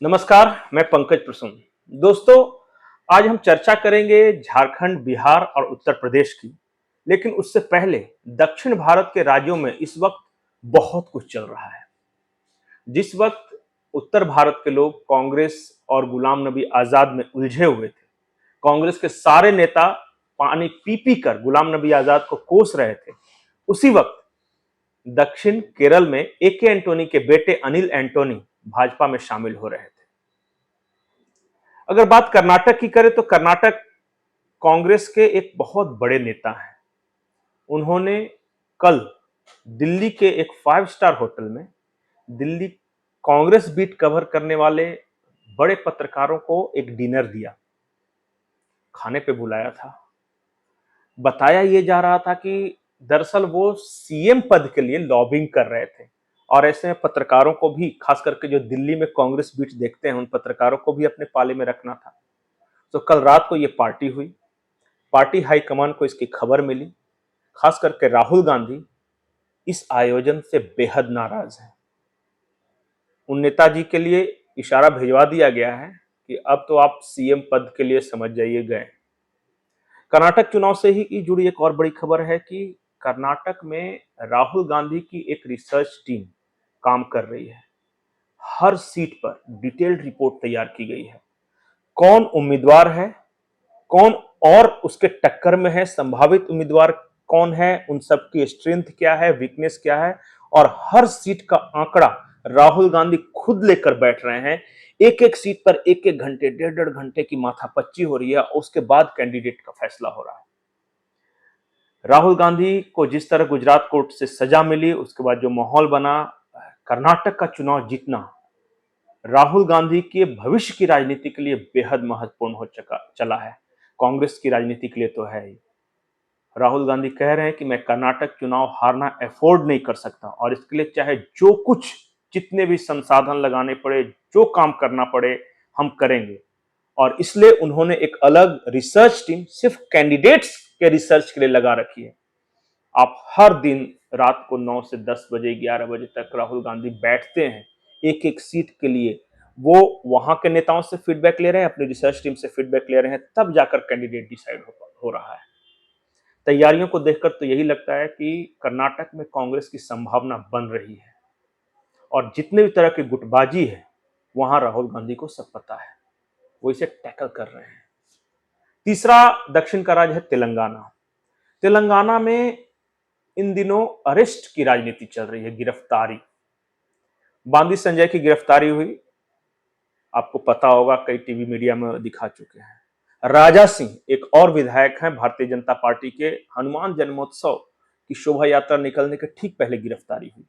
नमस्कार, मैं पंकज प्रसून। दोस्तों, आज हम चर्चा करेंगे झारखंड, बिहार और उत्तर प्रदेश की। लेकिन उससे पहले दक्षिण भारत के राज्यों में इस वक्त बहुत कुछ चल रहा है। जिस वक्त उत्तर भारत के लोग कांग्रेस और गुलाम नबी आजाद में उलझे हुए थे, कांग्रेस के सारे नेता पानी पी पी कर गुलाम नबी आजाद को कोस रहे थे, उसी वक्त दक्षिण केरल में ए के एंटोनी के बेटे अनिल एंटोनी भाजपा में शामिल हो रहे थे। अगर बात कर्नाटक की करें तो कर्नाटक कांग्रेस के एक बहुत बड़े नेता हैं। उन्होंने कल दिल्ली के एक 5 स्टार होटल में दिल्ली कांग्रेस बीट कवर करने वाले बड़े पत्रकारों को एक डिनर दिया, खाने पे बुलाया था। बताया ये जा रहा था कि दरअसल वो सीएम पद के लिए लॉबिंग कर रहे थे और ऐसे में पत्रकारों को भी, खास करके जो दिल्ली में कांग्रेस बीट देखते हैं, उन पत्रकारों को भी अपने पाले में रखना था। तो कल रात को ये पार्टी हुई। पार्टी हाईकमान को इसकी खबर मिली। खास करके राहुल गांधी इस आयोजन से बेहद नाराज हैं। उन नेताजी के लिए इशारा भिजवा दिया गया है कि अब तो आप सीएम पद के लिए समझ जाइए गए। कर्नाटक चुनाव से ही जुड़ी एक और बड़ी खबर है कि कर्नाटक में राहुल गांधी की एक रिसर्च टीम काम कर रही है। हर सीट पर डिटेल्ड रिपोर्ट तैयार की गई है। कौन उम्मीदवार है, कौन और उसके टक्कर में है, संभावित उम्मीदवार कौन है, उन सब की स्ट्रेंथ क्या है, वीकनेस क्या है, और हर सीट का आंकड़ा राहुल गांधी खुद लेकर बैठ रहे हैं। एक एक सीट पर एक एक घंटे, डेढ़ डेढ़ घंटे की माथापच्ची हो रही है और उसके बाद कैंडिडेट का फैसला हो रहा है। राहुल गांधी को जिस तरह गुजरात कोर्ट से सजा मिली, उसके बाद जो माहौल बना, कर्नाटक का चुनाव जीतना राहुल गांधी के भविष्य की राजनीति के लिए बेहद महत्वपूर्ण हो चला है। कांग्रेस की राजनीति के लिए तो है ही। राहुल गांधी कह रहे हैं कि मैं कर्नाटक चुनाव हारना अफोर्ड नहीं कर सकता और इसके लिए चाहे जो कुछ, जितने भी संसाधन लगाने पड़े, जो काम करना पड़े, हम करेंगे। और इसलिए उन्होंने एक अलग रिसर्च टीम सिर्फ कैंडिडेट्स के रिसर्च के लिए लगा रखी है। आप हर दिन रात को 9 से 10 बजे, 11 बजे तक राहुल गांधी बैठते हैं एक एक सीट के लिए। वो वहां के नेताओं से फीडबैक ले रहे हैं, अपनी रिसर्च टीम से फीडबैक ले रहे हैं, तब जाकर कैंडिडेट डिसाइड हो रहा है। तैयारियों को देखकर तो यही लगता है कि कर्नाटक में कांग्रेस की संभावना बन रही है और जितने भी तरह की गुटबाजी है वहां राहुल गांधी को सब पता है, वो इसे टैकल कर रहे हैं। तीसरा दक्षिण का राज्य है तेलंगाना। तेलंगाना में इन दिनों अरेस्ट की राजनीति चल रही है, गिरफ्तारी। बांदी संजय की गिरफ्तारी हुई, आपको पता होगा, कई टीवी मीडिया में दिखा चुके हैं। राजा सिंह एक और विधायक हैं भारतीय जनता पार्टी के, हनुमान जन्मोत्सव की शोभा यात्रा निकलने के ठीक पहले गिरफ्तारी हुई।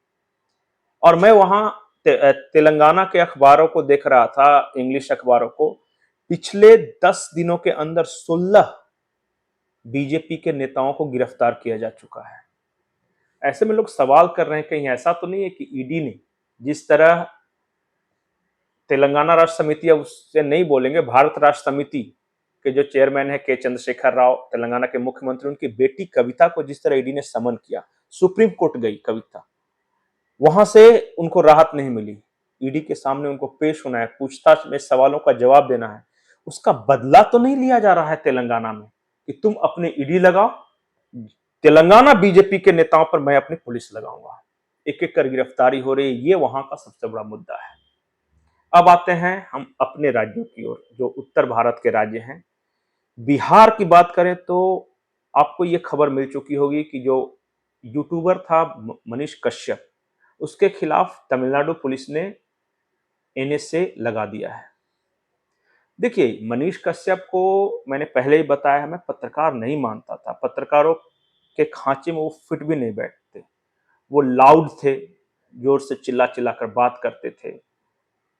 और मैं वहां तेलंगाना के अखबारों को देख रहा था, इंग्लिश अखबारों को। पिछले 10 दिनों के अंदर 16 बीजेपी के नेताओं को गिरफ्तार किया जा चुका है। ऐसे में लोग सवाल कर रहे हैं, कहीं ऐसा तो नहीं है कि ईडी ने, जिस तरह तेलंगाना राष्ट्र समिति, अब उससे नहीं बोलेंगे, भारत राष्ट्र समिति के जो चेयरमैन है के चंद्रशेखर राव, तेलंगाना के मुख्यमंत्री, उनकी बेटी कविता को जिस तरह ईडी ने समन किया, सुप्रीम कोर्ट गई कविता, वहां से उनको राहत नहीं मिली। ईडी के सामने उनको पेश होना है, पूछताछ में सवालों का जवाब देना है। उसका बदला तो नहीं लिया जा रहा है तेलंगाना में कि तुम अपने ईडी लगाओ, तेलंगाना बीजेपी के नेताओं पर मैं अपनी पुलिस लगाऊंगा। एक एक कर गिरफ्तारी हो रही है, ये वहां का सबसे बड़ा मुद्दा है। अब आते हैं हम अपने राज्यों की ओर, जो उत्तर भारत के राज्य हैं। बिहार की बात करें तो आपको ये खबर मिल चुकी होगी कि जो यूट्यूबर था मनीष कश्यप, उसके खिलाफ तमिलनाडु पुलिस ने एनएसए लगा दिया है। देखिए, मनीष कश्यप को मैंने पहले ही बताया है, मैं पत्रकार नहीं मानता था। पत्रकारों के खांचे में वो फिट भी नहीं बैठते। वो लाउड थे, जोर से चिल्ला चिल्ला कर बात करते थे,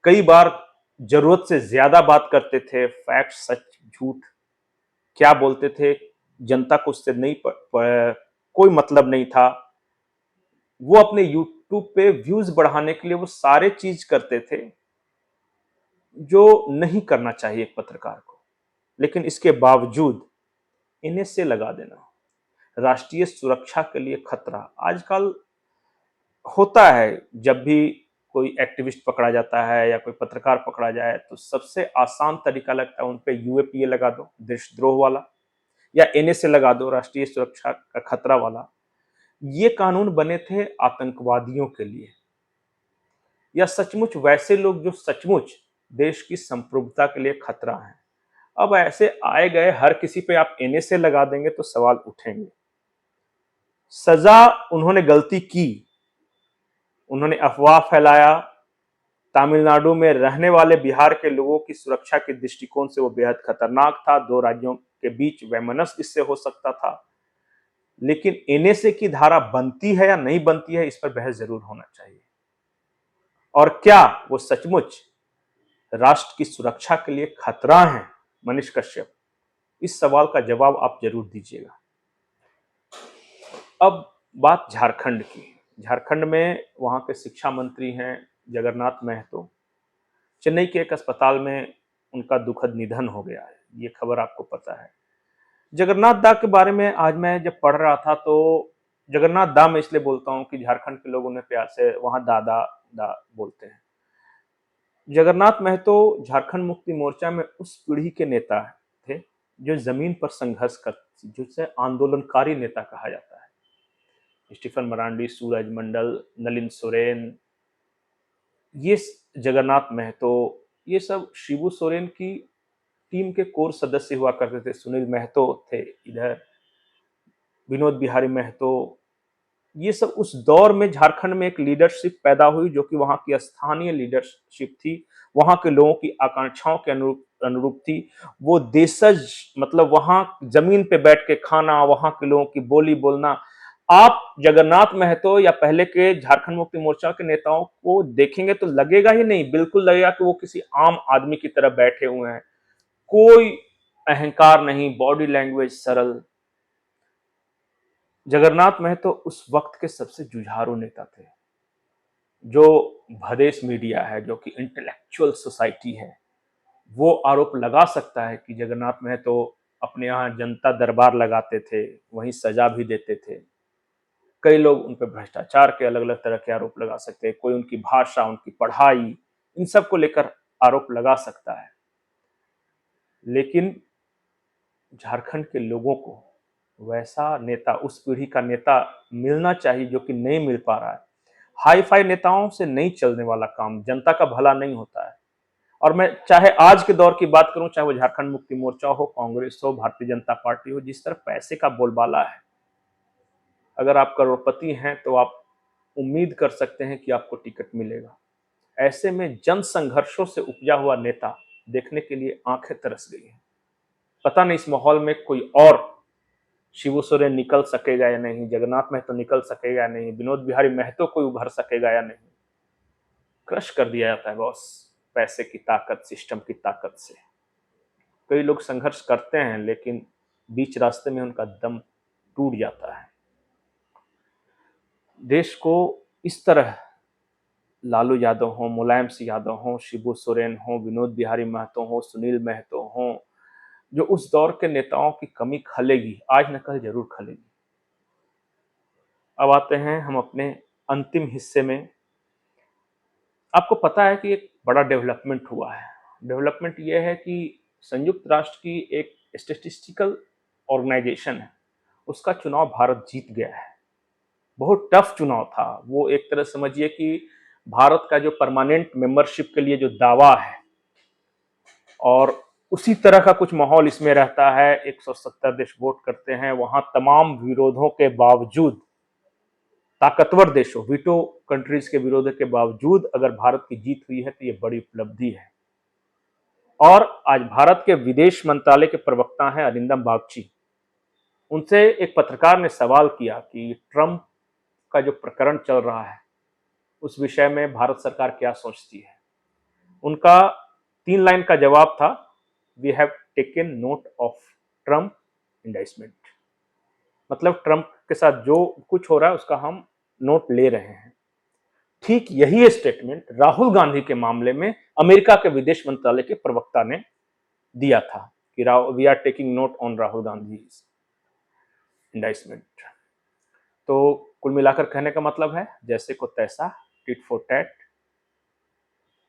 कई बार जरूरत से ज्यादा बात करते थे। फैक्ट, सच, झूठ क्या बोलते थे, जनता को उससे नहीं कोई मतलब नहीं था। वो अपने यूट्यूब पे व्यूज बढ़ाने के लिए वो सारे चीज करते थे जो नहीं करना चाहिए एक पत्रकार को। लेकिन इसके बावजूद इन्हें से लगा देना राष्ट्रीय सुरक्षा के लिए खतरा। आजकल होता है, जब भी कोई एक्टिविस्ट पकड़ा जाता है या कोई पत्रकार पकड़ा जाए तो सबसे आसान तरीका लगता है उन पे यूएपीए लगा दो, देशद्रोह वाला, या एनएसए लगा दो, राष्ट्रीय सुरक्षा का खतरा वाला। ये कानून बने थे आतंकवादियों के लिए या सचमुच वैसे लोग जो सचमुच देश की संप्रभुता के लिए खतरा है। अब ऐसे आए गए हर किसी पे आप एनएसए लगा देंगे तो सवाल उठेंगे। सजा उन्होंने गलती की, उन्होंने अफवाह फैलाया, तमिलनाडु में रहने वाले बिहार के लोगों की सुरक्षा के दृष्टिकोण से वो बेहद खतरनाक था, दो राज्यों के बीच वैमनस्य इससे हो सकता था। लेकिन एनएसए की धारा बनती है या नहीं बनती है, इस पर बहस जरूर होना चाहिए। और क्या वो सचमुच राष्ट्र की सुरक्षा के लिए खतरा है? मनीष कश्यप, इस सवाल का जवाब आप जरूर दीजिएगा। अब बात झारखंड की। झारखंड में वहां के शिक्षा मंत्री हैं जगन्नाथ महतो। चेन्नई के एक अस्पताल में उनका दुखद निधन हो गया है, ये खबर आपको पता है। जगन्नाथ दा के बारे में आज मैं जब पढ़ रहा था तो जगन्नाथ दा मैं इसलिए बोलता हूँ कि झारखंड के लोग उन्हें प्यार से वहां दादा दा बोलते हैं। जगन्नाथ महतो झारखंड मुक्ति मोर्चा में उस पीढ़ी के नेता थे जो जमीन पर संघर्ष करते, जिसे आंदोलनकारी नेता कहा जाता है। स्टीफन मरांडी, सूरज मंडल, नलिन सोरेन, ये जगन्नाथ महतो, ये सब शिबू सोरेन की टीम के कोर सदस्य हुआ करते थे। सुनील महतो थे इधर, विनोद बिहारी महतो। ये सब उस दौर में झारखंड में एक लीडरशिप पैदा हुई जो कि वहां की स्थानीय लीडरशिप थी, वहां के लोगों की आकांक्षाओं के अनुरूप थी। वो देशज, मतलब वहां जमीन पे बैठ के खाना, वहां के लोगों की बोली बोलना। आप जगन्नाथ महतो या पहले के झारखंड मुक्ति मोर्चा के नेताओं को देखेंगे तो लगेगा ही नहीं, बिल्कुल लगेगा कि वो किसी आम आदमी की तरह बैठे हुए हैं। कोई अहंकार नहीं, बॉडी लैंग्वेज सरल। जगन्नाथ महतो उस वक्त के सबसे जुझारू नेता थे। जो भदेश मीडिया है, जो कि इंटेलेक्चुअल सोसाइटी है, वो आरोप लगा सकता है कि जगन्नाथ महतो अपने यहाँ जनता दरबार लगाते थे, वहीं सजा भी देते थे। कई लोग उन पर भ्रष्टाचार के अलग अलग तरह के आरोप लगा सकते हैं, कोई उनकी भाषा, उनकी पढ़ाई, इन सब को लेकर आरोप लगा सकता है। लेकिन झारखंड के लोगों को वैसा नेता, उस पीढ़ी का नेता मिलना चाहिए जो कि नहीं मिल पा रहा है। हाई फाई नेताओं से नहीं चलने वाला काम, जनता का भला नहीं होता है। और मैं चाहे आज के दौर की बात करूं, चाहे वो झारखंड मुक्ति मोर्चा हो, कांग्रेस हो, भारतीय जनता पार्टी हो, जिस तरह पैसे का बोलबाला है, अगर आप करोड़पति हैं तो आप उम्मीद कर सकते हैं कि आपको टिकट मिलेगा। ऐसे में जन संघर्षों से उपजा हुआ नेता देखने के लिए आंखें तरस गई हैं। पता नहीं इस माहौल में कोई और शिबू सोरेन निकल सकेगा या नहीं, जगन्नाथ महतो निकल सकेगा या नहीं, विनोद बिहारी महतो कोई उभर सकेगा या नहीं। क्रश कर दिया जाता है बॉस, पैसे की ताकत, सिस्टम की ताकत से। कई लोग संघर्ष करते हैं लेकिन बीच रास्ते में उनका दम टूट जाता है। देश को इस तरह लालू यादव हो, मुलायम सिंह यादव हो, शिबू सोरेन हो, विनोद बिहारी महतो हो, सुनील महतो हो, जो उस दौर के नेताओं की कमी खलेगी, आज न कल जरूर खलेगी। अब आते हैं हम अपने अंतिम हिस्से में। आपको पता है कि एक बड़ा डेवलपमेंट हुआ है। डेवलपमेंट यह है कि संयुक्त राष्ट्र की एक स्टैटिस्टिकल ऑर्गेनाइजेशन है, उसका चुनाव भारत जीत गया है। बहुत टफ चुनाव था वो, एक तरह समझिए कि भारत का जो परमानेंट मेंबरशिप के लिए जो दावा है, और उसी तरह का कुछ माहौल इसमें रहता है। 170 देश वोट करते हैं, वहां तमाम विरोधों के बावजूद, ताकतवर देशों, वीटो कंट्रीज के विरोध के बावजूद अगर भारत की जीत हुई है तो ये बड़ी उपलब्धि है। और आज भारत के विदेश मंत्रालय के प्रवक्ता हैं अरिंदम बागची। उनसे एक पत्रकार ने सवाल किया कि ट्रंप का जो प्रकरण चल रहा है उस विषय में भारत सरकार क्या सोचती है। उनका 3 लाइन का जवाब था, we have taken note of Trump indictment. मतलब ट्रंप के साथ जो कुछ हो रहा है उसका हम नोट ले रहे हैं। ठीक यही स्टेटमेंट राहुल गांधी के मामले में अमेरिका के विदेश मंत्रालय के प्रवक्ता ने दिया था कि we are taking note on Rahul Gandhi indictment. तो कुल मिलाकर कहने का मतलब है, जैसे को तैसा, टिट फॉर टैट,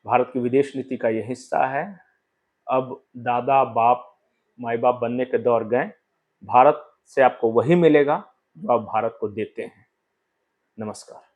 भारत की विदेश नीति का ये हिस्सा है। अब दादा बाप माई बाप बनने के दौर गए। भारत से आपको वही मिलेगा जो आप भारत को देते हैं। नमस्कार।